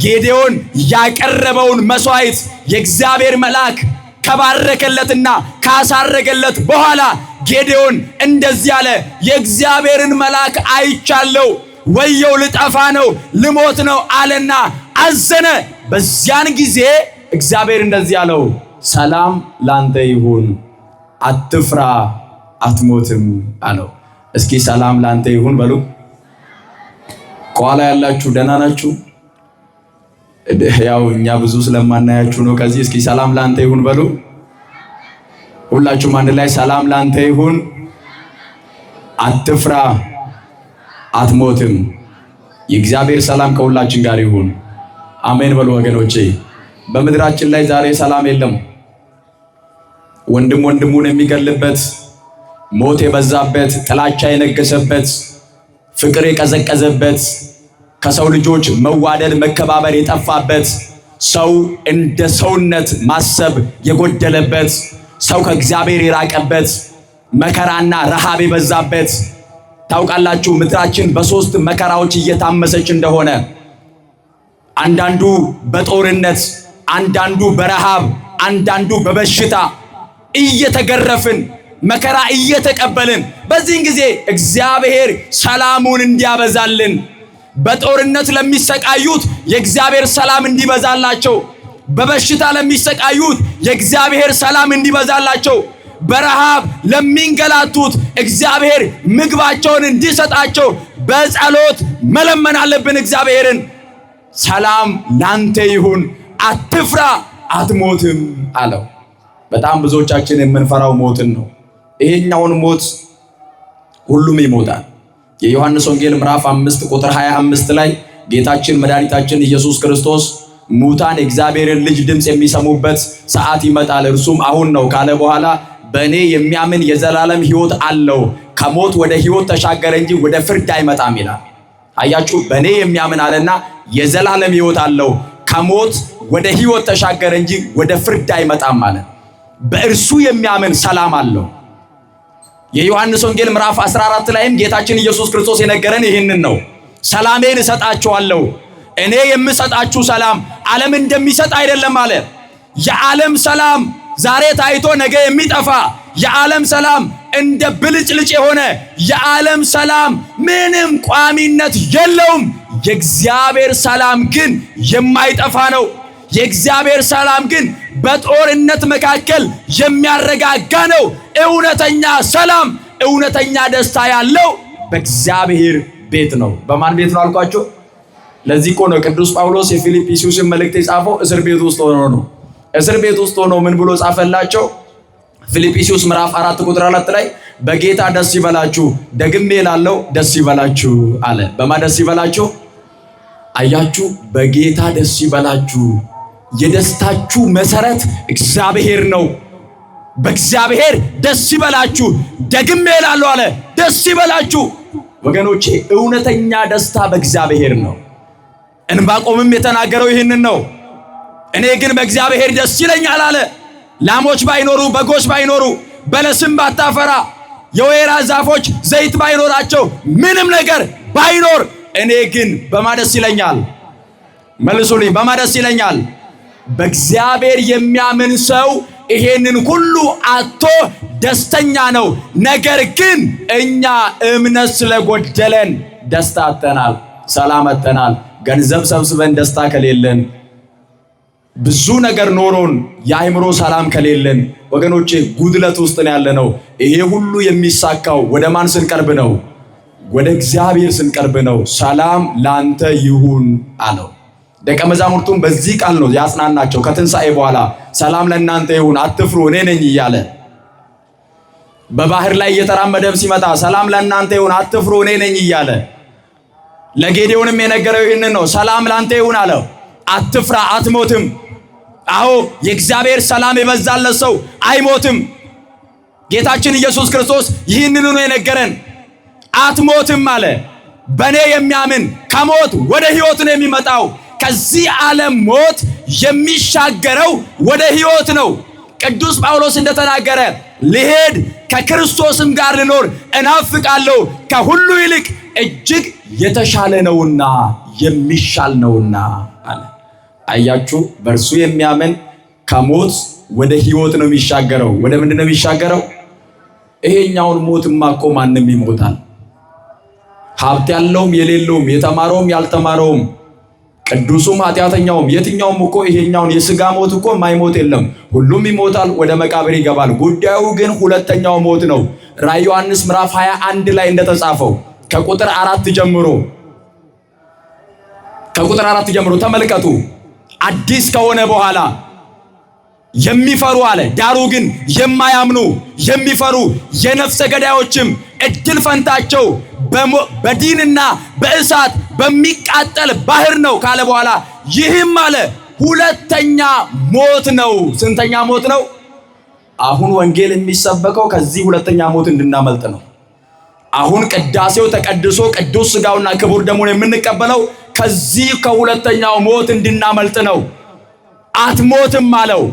ጌዴዎን ያቀረበውን መስዋዕት የእግዚአብሔር መልአክ ከባረከለትና ካሳረገለት በኋላ ጌዴዎን እንደዚህ አለ፣ የእግዚአብሔርን መልአክ አይቻለሁ፣ ወየው ልጠፋ ነው ልሞት ነው አለና አዘነ። በዚያን ጊዜ እግዚአብሔር እንደዚህ አለው፣ ሰላም ላንተ ይሁን፣ አትፍራ፣ አትሞትም አለው። እስኪ ሰላም ላንተ ይሁን በሉ። ከኋላ ያላችሁ ደህና ናችሁ? ያው እኛ ብዙ ስለማናያችሁ ነው። ከዚህ እስኪ ሰላም ላንተ ይሁን በሉ። ሁላችሁም አንድ ላይ ሰላም ላንተ ይሁን፣ አትፍራ፣ አትሞትም። የእግዚአብሔር ሰላም ከሁላችን ጋር ይሁን። አሜን በሉ ወገኖቼ። በምድራችን ላይ ዛሬ ሰላም የለም። ወንድም ወንድሙን የሚገልበት፣ ሞት የበዛበት፣ ጥላቻ የነገሰበት፣ ፍቅር የቀዘቀዘበት፣ ከሰው ልጆች መዋደድ መከባበር የጠፋበት፣ ሰው እንደ ሰውነት ማሰብ የጎደለበት፣ ሰው ከእግዚአብሔር የራቀበት፣ መከራና ረሃብ የበዛበት። ታውቃላችሁ ምድራችን በሶስት መከራዎች እየታመሰች እንደሆነ፣ አንዳንዱ በጦርነት፣ አንዳንዱ በረሃብ፣ አንዳንዱ በበሽታ እየተገረፍን መከራ እየተቀበልን፣ በዚህን ጊዜ እግዚአብሔር ሰላሙን እንዲያበዛልን፣ በጦርነት ለሚሰቃዩት የእግዚአብሔር ሰላም እንዲበዛላቸው፣ በበሽታ ለሚሰቃዩት የእግዚአብሔር ሰላም እንዲበዛላቸው፣ በረሃብ ለሚንገላቱት እግዚአብሔር ምግባቸውን እንዲሰጣቸው በጸሎት መለመን አለብን እግዚአብሔርን። ሰላም ላንተ ይሁን፣ አትፍራ፣ አትሞትም አለው። በጣም ብዙዎቻችን የምንፈራው ሞትን ነው። ይሄኛውን ሞት ሁሉም ይሞታል። የዮሐንስ ወንጌል ምዕራፍ 5 ቁጥር 25 ላይ ጌታችን መድኃኒታችን ኢየሱስ ክርስቶስ ሙታን የእግዚአብሔርን ልጅ ድምፅ የሚሰሙበት ሰዓት ይመጣል፣ እርሱም አሁን ነው ካለ በኋላ በእኔ የሚያምን የዘላለም ሕይወት አለው፣ ከሞት ወደ ሕይወት ተሻገረ እንጂ ወደ ፍርድ አይመጣም ይላል። አያችሁ፣ በእኔ የሚያምን አለና የዘላለም ሕይወት አለው፣ ከሞት ወደ ሕይወት ተሻገረ እንጂ ወደ ፍርድ አይመጣም ማለት። በእርሱ የሚያምን ሰላም አለው። የዮሐንስ ወንጌል ምዕራፍ 14 ላይም ጌታችን ኢየሱስ ክርስቶስ የነገረን ይህንን ነው። ሰላሜን እሰጣችኋለሁ፣ እኔ የምሰጣችሁ ሰላም ዓለም እንደሚሰጥ አይደለም አለ። የዓለም ሰላም ዛሬ ታይቶ ነገ የሚጠፋ፣ የዓለም ሰላም እንደ ብልጭልጭ የሆነ የዓለም ሰላም ምንም ቋሚነት የለውም። የእግዚአብሔር ሰላም ግን የማይጠፋ ነው። የእግዚአብሔር ሰላም ግን በጦርነት መካከል የሚያረጋጋ ነው። እውነተኛ ሰላም፣ እውነተኛ ደስታ ያለው በእግዚአብሔር ቤት ነው። በማን ቤት ነው አልኳችሁ? ለዚህ እኮ ነው ቅዱስ ጳውሎስ የፊልጵስዩስን መልእክት የጻፈው እስር ቤት ውስጥ ሆኖ ነው። እስር ቤት ውስጥ ሆኖ ምን ብሎ ጻፈላቸው? ፊልጵስዩስ ምዕራፍ 4 ቁጥር 4 ላይ በጌታ ደስ ይበላችሁ፣ ደግሜ እላለሁ ደስ ይበላችሁ አለ። በማ ደስ ይበላችሁ? አያችሁ፣ በጌታ ደስ ይበላችሁ። የደስታችሁ መሰረት እግዚአብሔር ነው። በእግዚአብሔር ደስ ይበላችሁ፣ ደግሜ እላለሁ አለ፣ ደስ ይበላችሁ። ወገኖቼ እውነተኛ ደስታ በእግዚአብሔር ነው። ዕንባቆምም የተናገረው ይህንን ነው። እኔ ግን በእግዚአብሔር ደስ ይለኛል አለ። ላሞች ባይኖሩ፣ በጎች ባይኖሩ፣ በለስም ባታፈራ፣ የወይራ ዛፎች ዘይት ባይኖራቸው፣ ምንም ነገር ባይኖር፣ እኔ ግን በማ ደስ ይለኛል? መልሱልኝ። በማ ደስ ይለኛል? በእግዚአብሔር የሚያምን ሰው ይሄንን ሁሉ አጥቶ ደስተኛ ነው። ነገር ግን እኛ እምነት ስለጎደለን ደስታ አጥተናል፣ ሰላም አጥተናል። ገንዘብ ሰብስበን ደስታ ከሌለን፣ ብዙ ነገር ኖሮን የአእምሮ ሰላም ከሌለን ወገኖቼ ጉድለት ውስጥ ነው ያለነው። ይሄ ሁሉ የሚሳካው ወደ ማን ስንቀርብ ነው? ወደ እግዚአብሔር ስንቀርብ ነው። ሰላም ላንተ ይሁን አለው። ደቀ መዛሙርቱም በዚህ ቃል ነው ያጽናናቸው። ከትንሣኤ በኋላ ሰላም ለእናንተ ይሁን አትፍሩ እኔ ነኝ እያለ በባህር ላይ እየተራመደም ሲመጣ ሰላም ለእናንተ ይሁን አትፍሩ እኔ ነኝ እያለ ለጌዴዎንም የነገረው ይህንን ነው። ሰላም ላንተ ይሁን አለው። አትፍራ አትሞትም። አዎ የእግዚአብሔር ሰላም የበዛለት ሰው አይሞትም። ጌታችን ኢየሱስ ክርስቶስ ይህንን ነው የነገረን። አትሞትም አለ። በእኔ የሚያምን ከሞት ወደ ሕይወት ነው የሚመጣው። ከዚህ ዓለም ሞት የሚሻገረው ወደ ሕይወት ነው። ቅዱስ ጳውሎስ እንደተናገረ ልሄድ ከክርስቶስም ጋር ልኖር እናፍቃለሁ፣ ከሁሉ ይልቅ እጅግ የተሻለ ነውና የሚሻል ነውና አለ። አያችሁ፣ በእርሱ የሚያምን ከሞት ወደ ሕይወት ነው የሚሻገረው። ወደ ምንድን ነው የሚሻገረው? ይሄኛውን ሞትማ እኮ ማንም ይሞታል። ሀብት ያለውም የሌለውም፣ የተማረውም ያልተማረውም፣ ቅዱሱም ኃጢአተኛውም፣ የትኛውም እኮ ይሄኛውን የሥጋ ሞት እኮ ማይሞት የለም። ሁሉም ይሞታል፣ ወደ መቃብር ይገባል። ጉዳዩ ግን ሁለተኛው ሞት ነው። ራዕየ ዮሐንስ ምዕራፍ 21 ላይ እንደተጻፈው ከቁጥር 4 ጀምሮ ተመልከቱ። አዲስ ከሆነ በኋላ የሚፈሩ አለ። ዳሩ ግን የማያምኑ የሚፈሩ የነፍሰ ገዳዮችም እድል ፈንታቸው በዲንና በእሳት በሚቃጠል ባህር ነው ካለ በኋላ ይህም አለ ሁለተኛ ሞት ነው። ስንተኛ ሞት ነው? አሁን ወንጌል የሚሰበከው ከዚህ ሁለተኛ ሞት እንድናመልጥ ነው። አሁን ቅዳሴው ተቀድሶ ቅዱስ ሥጋውና ክቡር ደሙን የምንቀበለው ከዚህ ከሁለተኛው ሞት እንድናመልጥ ነው። አትሞትም አለው።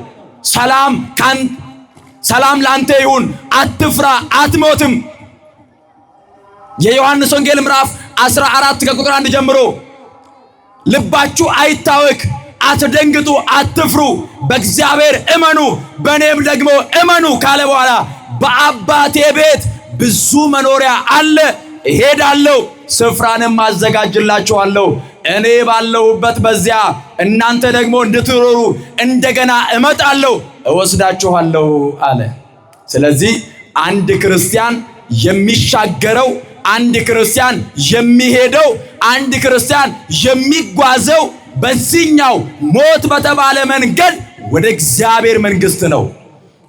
ሰላም ላንተ ይሁን፣ አትፍራ፣ አትሞትም። የዮሐንስ ወንጌል ምዕራፍ 14 ከቁጥር 1 ጀምሮ ልባችሁ አይታወክ፣ አትደንግጡ፣ አትፍሩ፣ በእግዚአብሔር እመኑ፣ በእኔም ደግሞ እመኑ ካለ በኋላ በአባቴ ቤት ብዙ መኖሪያ አለ፣ እሄዳለሁ፣ ስፍራንም አዘጋጅላችኋለሁ። እኔ ባለሁበት በዚያ እናንተ ደግሞ እንድትኖሩ እንደገና እመጣለሁ፣ እወስዳችኋለሁ አለ። ስለዚህ አንድ ክርስቲያን የሚሻገረው፣ አንድ ክርስቲያን የሚሄደው፣ አንድ ክርስቲያን የሚጓዘው በዚህኛው ሞት በተባለ መንገድ ወደ እግዚአብሔር መንግሥት ነው፣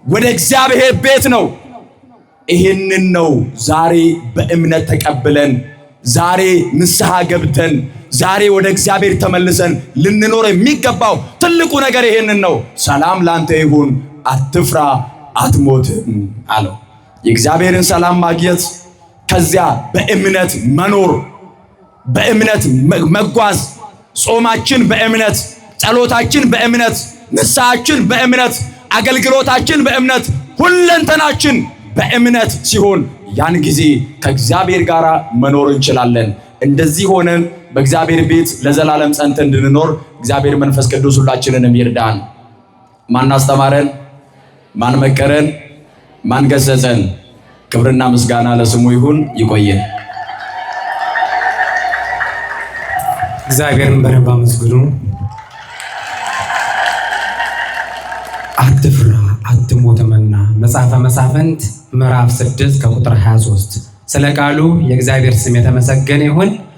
ወደ እግዚአብሔር ቤት ነው። ይህንን ነው ዛሬ በእምነት ተቀብለን፣ ዛሬ ንስሐ ገብተን፣ ዛሬ ወደ እግዚአብሔር ተመልሰን ልንኖር የሚገባው ትልቁ ነገር ይህንን ነው። ሰላም ላንተ ይሁን፣ አትፍራ፣ አትሞትም አለው። የእግዚአብሔርን ሰላም ማግኘት፣ ከዚያ በእምነት መኖር፣ በእምነት መጓዝ፣ ጾማችን በእምነት፣ ጸሎታችን በእምነት፣ ንስሐችን በእምነት፣ አገልግሎታችን በእምነት፣ ሁለንተናችን በእምነት ሲሆን ያን ጊዜ ከእግዚአብሔር ጋር መኖር እንችላለን። እንደዚህ ሆነን በእግዚአብሔር ቤት ለዘላለም ጸንተን እንድንኖር እግዚአብሔር መንፈስ ቅዱስ ሁላችንንም ይርዳን። ማን አስተማረን? ማን መከረን? ማን ገሰጸን? ክብርና ምስጋና ለስሙ ይሁን። ይቆየን። እግዚአብሔርን በደንብ አመስግኑ። አትፍራ አትሞትምና መጽሐፈ መሳፍንት ምዕራፍ 6 ከቁጥር 23። ስለ ቃሉ የእግዚአብሔር ስም የተመሰገነ ይሁን።